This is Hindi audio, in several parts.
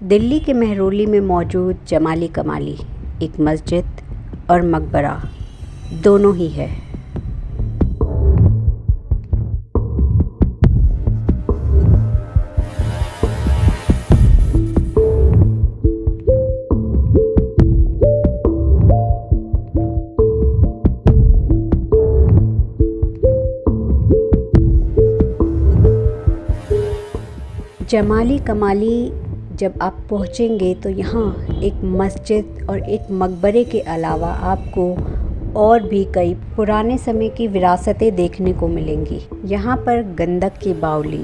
दिल्ली के मेहरौली में मौजूद जमाली कमाली एक मस्जिद और मकबरा दोनों ही है। जमाली कमाली जब आप पहुँचेंगे तो यहाँ एक मस्जिद और एक मकबरे के अलावा आपको और भी कई पुराने समय की विरासतें देखने को मिलेंगी। यहाँ पर गंडक की बावली,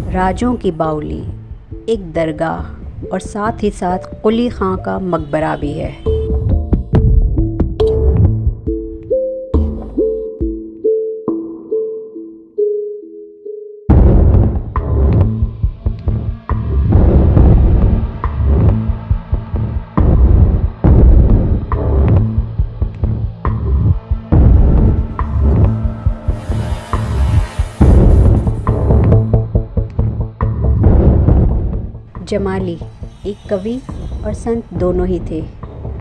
राजों की बावली, एक दरगाह और साथ ही साथ कुली खां का मकबरा भी है। जमाली एक कवि और संत दोनों ही थे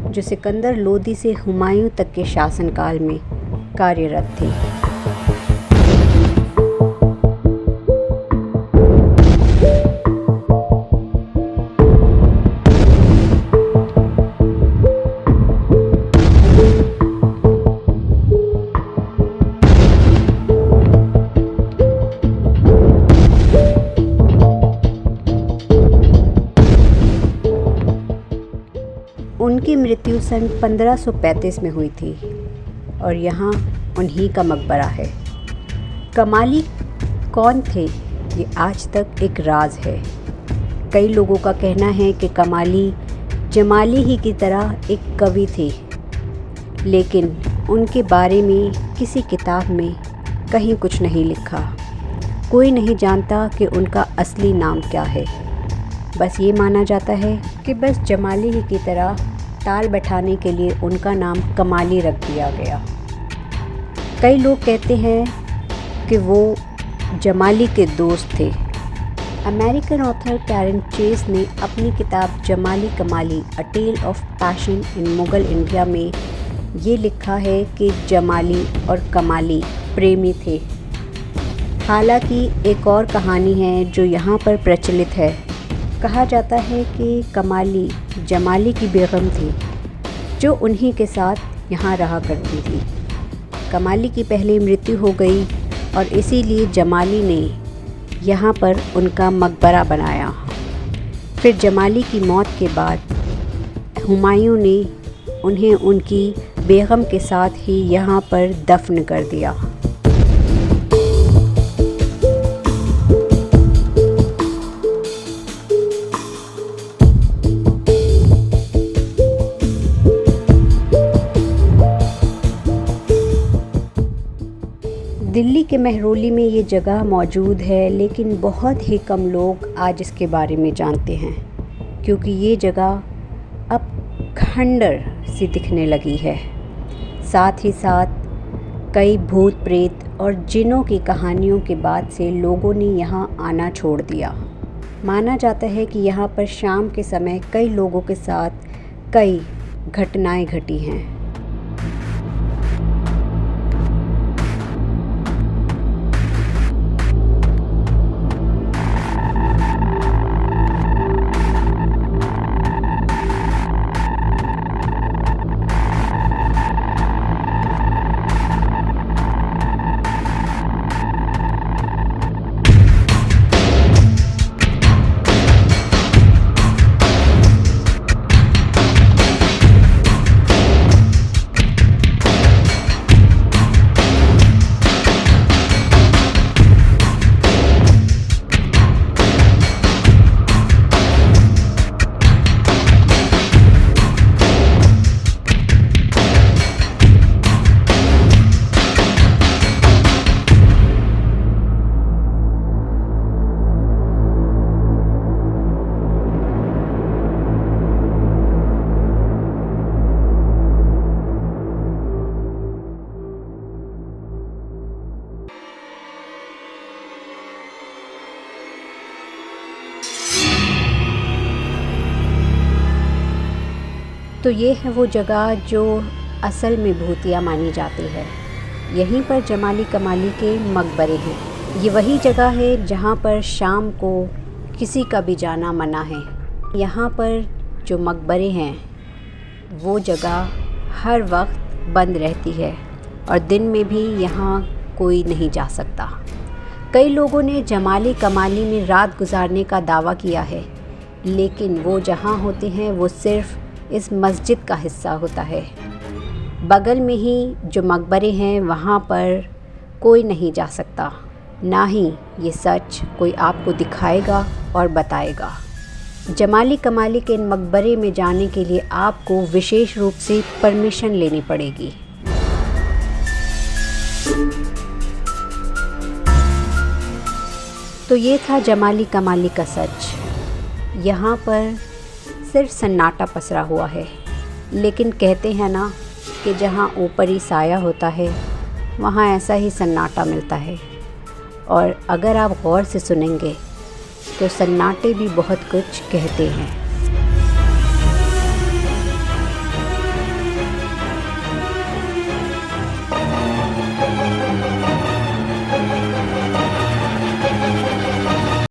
जो सिकंदर लोदी से हुमायूं तक के शासनकाल में कार्यरत थे। उनकी मृत्यु सन 1535 में हुई थी और यहाँ उन्हीं का मकबरा है। कमाली कौन थे ये आज तक एक राज है। कई लोगों का कहना है कि कमाली जमाली ही की तरह एक कवि थे, लेकिन उनके बारे में किसी किताब में कहीं कुछ नहीं लिखा। कोई नहीं जानता कि उनका असली नाम क्या है। बस ये माना जाता है कि बस जमाली ही की तरह ताल बैठाने के लिए उनका नाम कमाली रख दिया गया। कई लोग कहते हैं कि वो जमाली के दोस्त थे। अमेरिकन ऑथर कैरन चेस ने अपनी किताब Jamali Kamali a tale of passion in Mughal India में ये लिखा है कि जमाली और कमाली प्रेमी थे। हालांकि एक और कहानी है जो यहाँ पर प्रचलित है। कहा जाता है कि कमाली जमाली की बेगम थी जो उन्हीं के साथ यहाँ रहा करती थी। कमाली की पहले मृत्यु हो गई और इसीलिए जमाली ने यहाँ पर उनका मकबरा बनाया। फिर जमाली की मौत के बाद हुमायूं ने उन्हें उनकी बेगम के साथ ही यहाँ पर दफन कर दिया। दिल्ली के मेहरौली में ये जगह मौजूद है, लेकिन बहुत ही कम लोग आज इसके बारे में जानते हैं क्योंकि ये जगह अब खंडर सी दिखने लगी है। साथ ही साथ कई भूत प्रेत और जिनों की कहानियों के बाद से लोगों ने यहाँ आना छोड़ दिया। माना जाता है कि यहाँ पर शाम के समय कई लोगों के साथ कई घटनाएं घटी हैं। तो ये है वो जगह जो असल में भूतिया मानी जाती है। यहीं पर जमाली कमाली के मकबरे हैं। ये वही जगह है जहाँ पर शाम को किसी का भी जाना मना है। यहाँ पर जो मकबरे हैं वो जगह हर वक्त बंद रहती है और दिन में भी यहाँ कोई नहीं जा सकता। कई लोगों ने जमाली कमाली में रात गुजारने का दावा किया है, लेकिन वो जहाँ होते हैं वो सिर्फ़ इस मस्जिद का हिस्सा होता है। बगल में ही जो मकबरे हैं वहाँ पर कोई नहीं जा सकता, ना ही ये सच कोई आपको दिखाएगा और बताएगा। जमाली कमाली के इन मकबरे में जाने के लिए आपको विशेष रूप से परमिशन लेनी पड़ेगी। तो ये था जमाली कमाली का सच। यहाँ पर सिर्फ सन्नाटा पसरा हुआ है, लेकिन कहते हैं ना कि जहाँ ऊपरी साया होता है वहाँ ऐसा ही सन्नाटा मिलता है। और अगर आप गौर से सुनेंगे तो सन्नाटे भी बहुत कुछ कहते हैं।